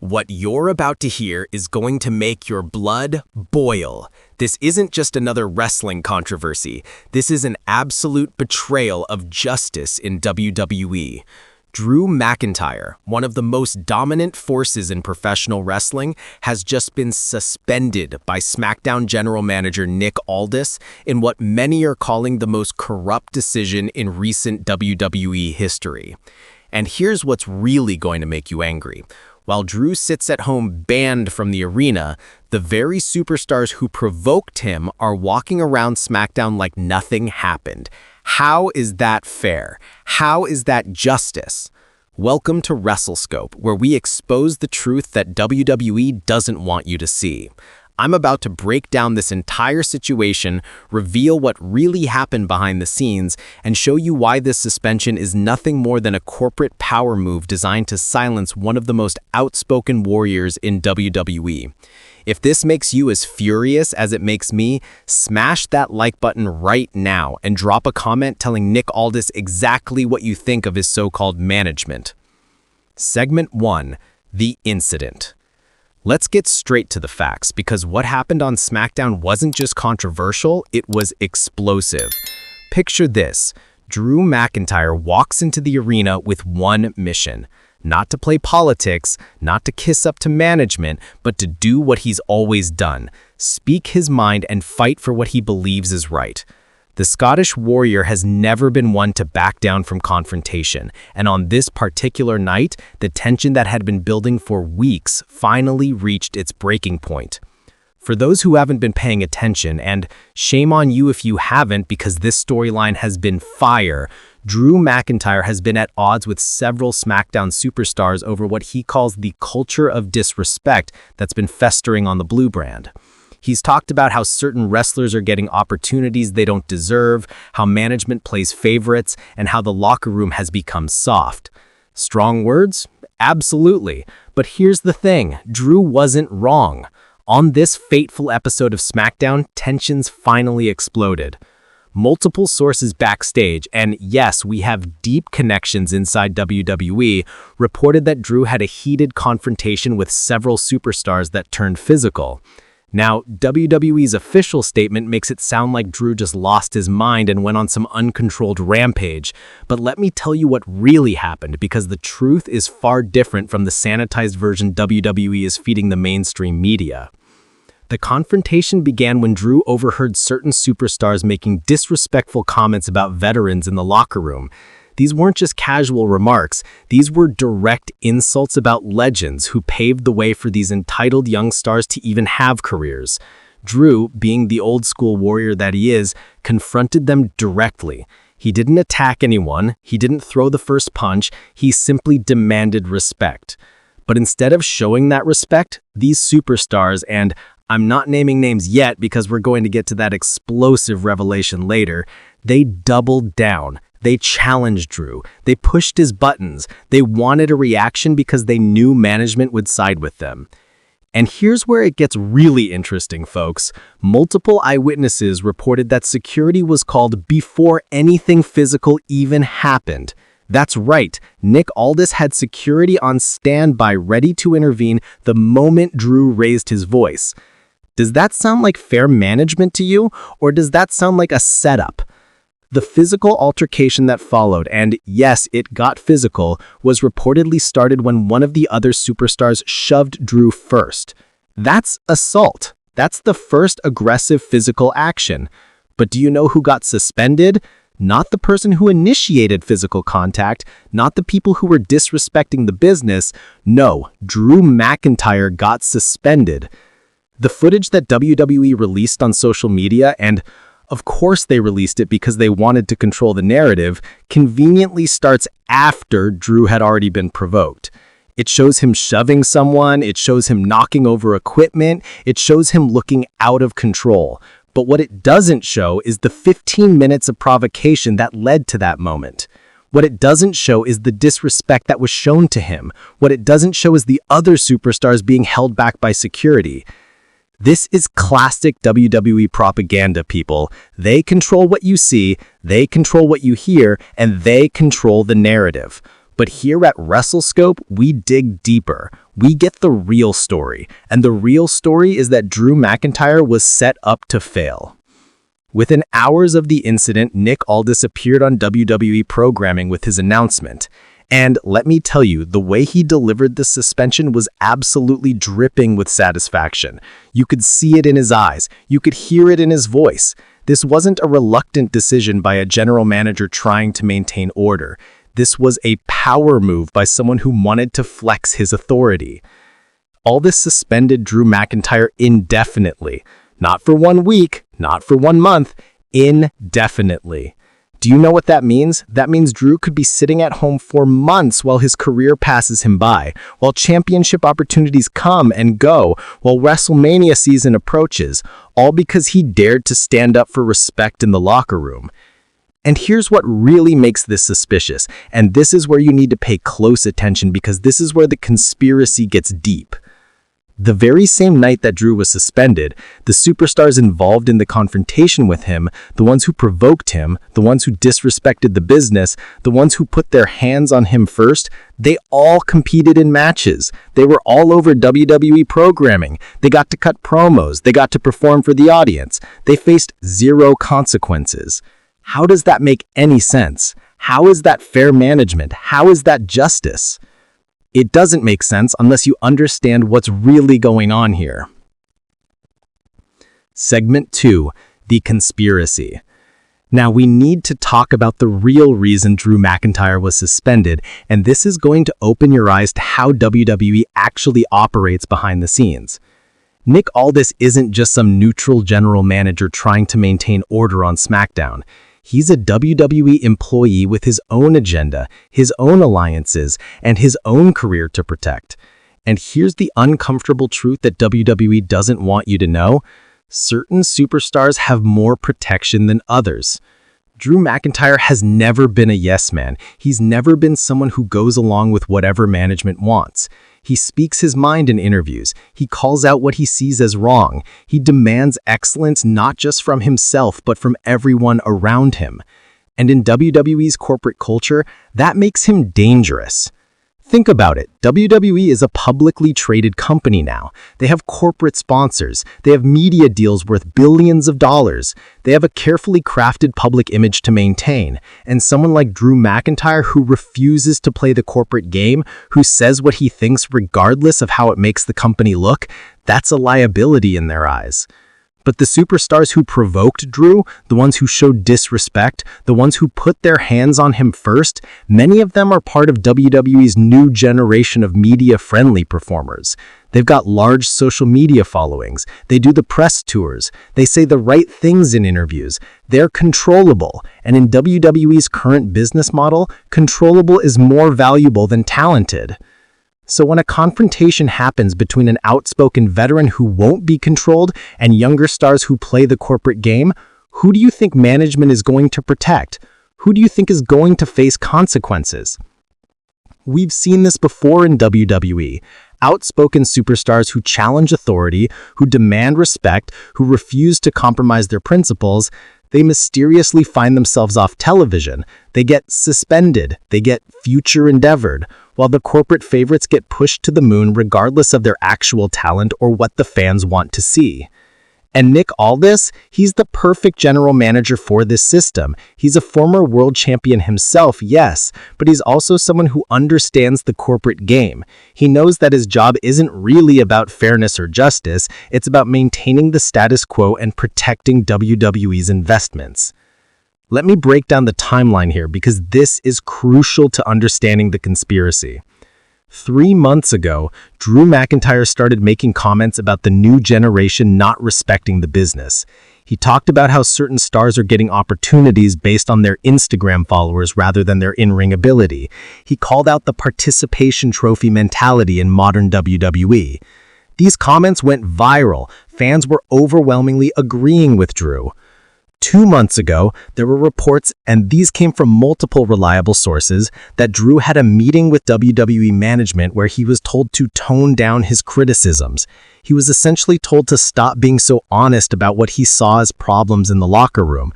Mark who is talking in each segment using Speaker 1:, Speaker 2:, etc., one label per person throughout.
Speaker 1: What you're about to hear is going to make your blood boil. This isn't just another wrestling controversy. This is an absolute betrayal of justice in WWE. Drew McIntyre, one of the most dominant forces in professional wrestling, has just been suspended by SmackDown general manager Nick Aldis in what many are calling the most corrupt decision in recent WWE history. And here's what's really going to make you angry. While Drew sits at home banned from the arena, the very superstars who provoked him are walking around SmackDown like nothing happened. How is that fair? How is that justice? Welcome to WrestleScope, where we expose the truth that WWE doesn't want you to see. I'm about to break down this entire situation, reveal what really happened behind the scenes, and show you why this suspension is nothing more than a corporate power move designed to silence one of the most outspoken warriors in WWE. If this makes you as furious as it makes me, smash that like button right now and drop a comment telling Nick Aldis exactly what you think of his so-called management. Segment 1. The Incident. Let's get straight to the facts, because what happened on SmackDown wasn't just controversial, it was explosive. Picture this. Drew McIntyre walks into the arena with one mission. Not to play politics, not to kiss up to management, but to do what he's always done. Speak his mind and fight for what he believes is right. The Scottish warrior has never been one to back down from confrontation, and on this particular night, the tension that had been building for weeks finally reached its breaking point. For those who haven't been paying attention, and shame on you if you haven't because this storyline has been fire, Drew McIntyre has been at odds with several SmackDown superstars over what he calls the culture of disrespect that's been festering on the Blue brand. He's talked about how certain wrestlers are getting opportunities they don't deserve, how management plays favorites, and how the locker room has become soft. Strong words? Absolutely. But here's the thing, Drew wasn't wrong. On this fateful episode of SmackDown, tensions finally exploded. Multiple sources backstage, and yes, we have deep connections inside WWE, reported that Drew had a heated confrontation with several superstars that turned physical. Now, WWE's official statement makes it sound like Drew just lost his mind and went on some uncontrolled rampage. But let me tell you what really happened, because the truth is far different from the sanitized version WWE is feeding the mainstream media. The confrontation began when Drew overheard certain superstars making disrespectful comments about veterans in the locker room. These weren't just casual remarks, these were direct insults about legends who paved the way for these entitled young stars to even have careers. Drew, being the old-school warrior that he is, confronted them directly. He didn't attack anyone, he didn't throw the first punch, he simply demanded respect. But instead of showing that respect, these superstars, and I'm not naming names yet because we're going to get to that explosive revelation later, they doubled down. They challenged Drew. They pushed his buttons. They wanted a reaction because they knew management would side with them. And here's where it gets really interesting, folks. Multiple eyewitnesses reported that security was called before anything physical even happened. That's right, Nick Aldis had security on standby ready to intervene the moment Drew raised his voice. Does that sound like fair management to you, or does that sound like a setup? The physical altercation that followed, and yes, it got physical, was reportedly started when one of the other superstars shoved Drew first. That's assault. That's the first aggressive physical action. But do you know who got suspended? Not the person who initiated physical contact, not the people who were disrespecting the business. No, Drew McIntyre got suspended. The footage that WWE released on social media, and of course they released it because they wanted to control the narrative, conveniently starts after Drew had already been provoked. It shows him shoving someone, it shows him knocking over equipment, it shows him looking out of control. But what it doesn't show is the 15 minutes of provocation that led to that moment. What it doesn't show is the disrespect that was shown to him. What it doesn't show is the other superstars being held back by security. This is classic WWE propaganda, people. They control what you see, they control what you hear, and they control the narrative. But here at WrestleScope, we dig deeper. We get the real story. And the real story is that Drew McIntyre was set up to fail. Within hours of the incident, Nick Aldis appeared on WWE programming with his announcement. And let me tell you, the way he delivered the suspension was absolutely dripping with satisfaction. You could see it in his eyes. You could hear it in his voice. This wasn't a reluctant decision by a general manager trying to maintain order. This was a power move by someone who wanted to flex his authority. Aldis suspended Drew McIntyre indefinitely. Not for 1 week, not for 1 month, indefinitely. Do you know what that means? That means Drew could be sitting at home for months while his career passes him by, while championship opportunities come and go, while WrestleMania season approaches, all because he dared to stand up for respect in the locker room. And here's what really makes this suspicious, and this is where you need to pay close attention because this is where the conspiracy gets deep. The very same night that Drew was suspended, the superstars involved in the confrontation with him, the ones who provoked him, the ones who disrespected the business, the ones who put their hands on him first, they all competed in matches. They were all over WWE programming. They got to cut promos. They got to perform for the audience. They faced zero consequences. How does that make any sense? How is that fair management? How is that justice? It doesn't make sense unless you understand what's really going on here. Segment 2, the conspiracy. Now we need to talk about the real reason Drew McIntyre was suspended, and this is going to open your eyes to how WWE actually operates behind the scenes. Nick Aldis isn't just some neutral general manager trying to maintain order on SmackDown. He's a WWE employee with his own agenda, his own alliances, and his own career to protect. And here's the uncomfortable truth that WWE doesn't want you to know. Certain superstars have more protection than others. Drew McIntyre has never been a yes man. He's never been someone who goes along with whatever management wants. He speaks his mind in interviews. He calls out what he sees as wrong. He demands excellence not just from himself, but from everyone around him. And in WWE's corporate culture, that makes him dangerous. Think about it. WWE is a publicly traded company now. They have corporate sponsors. They have media deals worth billions of dollars. They have a carefully crafted public image to maintain. And someone like Drew McIntyre who refuses to play the corporate game, who says what he thinks regardless of how it makes the company look, that's a liability in their eyes. But the superstars who provoked Drew, the ones who showed disrespect, the ones who put their hands on him first, many of them are part of WWE's new generation of media-friendly performers. They've got large social media followings. They do the press tours. They say the right things in interviews. They're controllable. And in WWE's current business model, controllable is more valuable than talented. So when a confrontation happens between an outspoken veteran who won't be controlled and younger stars who play the corporate game, who do you think management is going to protect? Who do you think is going to face consequences? We've seen this before in WWE. Outspoken superstars who challenge authority, who demand respect, who refuse to compromise their principles, they mysteriously find themselves off television. They get suspended. They get future endeavored, while the corporate favorites get pushed to the moon regardless of their actual talent or what the fans want to see. And Nick Aldis, he's the perfect general manager for this system. He's a former world champion himself, yes, but he's also someone who understands the corporate game. He knows that his job isn't really about fairness or justice, it's about maintaining the status quo and protecting WWE's investments. Let me break down the timeline here because this is crucial to understanding the conspiracy. 3 months ago, Drew McIntyre started making comments about the new generation not respecting the business. He talked about how certain stars are getting opportunities based on their Instagram followers rather than their in-ring ability. He called out the participation trophy mentality in modern WWE. These comments went viral. Fans were overwhelmingly agreeing with Drew. 2 months ago, there were reports, and these came from multiple reliable sources, that Drew had a meeting with WWE management where he was told to tone down his criticisms. He was essentially told to stop being so honest about what he saw as problems in the locker room.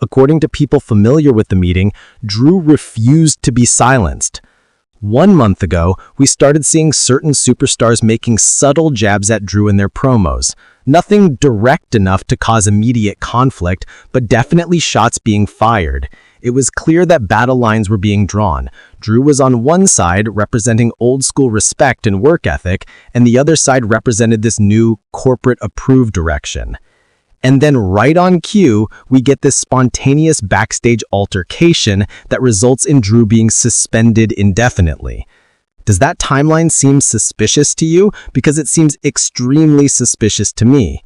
Speaker 1: According to people familiar with the meeting, Drew refused to be silenced. 1 month ago, we started seeing certain superstars making subtle jabs at Drew in their promos. Nothing direct enough to cause immediate conflict, but definitely shots being fired. It was clear that battle lines were being drawn. Drew was on one side, representing old-school respect and work ethic, and the other side represented this new, corporate-approved direction. And then right on cue, we get this spontaneous backstage altercation that results in Drew being suspended indefinitely. Does that timeline seem suspicious to you? Because it seems extremely suspicious to me.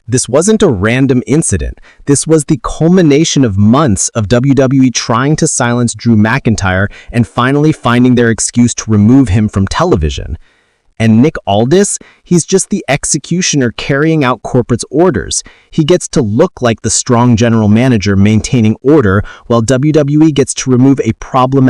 Speaker 1: This wasn't a random incident. This was the culmination of months of WWE trying to silence Drew McIntyre and finally finding their excuse to remove him from television. And Nick Aldis, he's just the executioner carrying out corporate's orders. He gets to look like the strong general manager maintaining order, while WWE gets to remove a problematic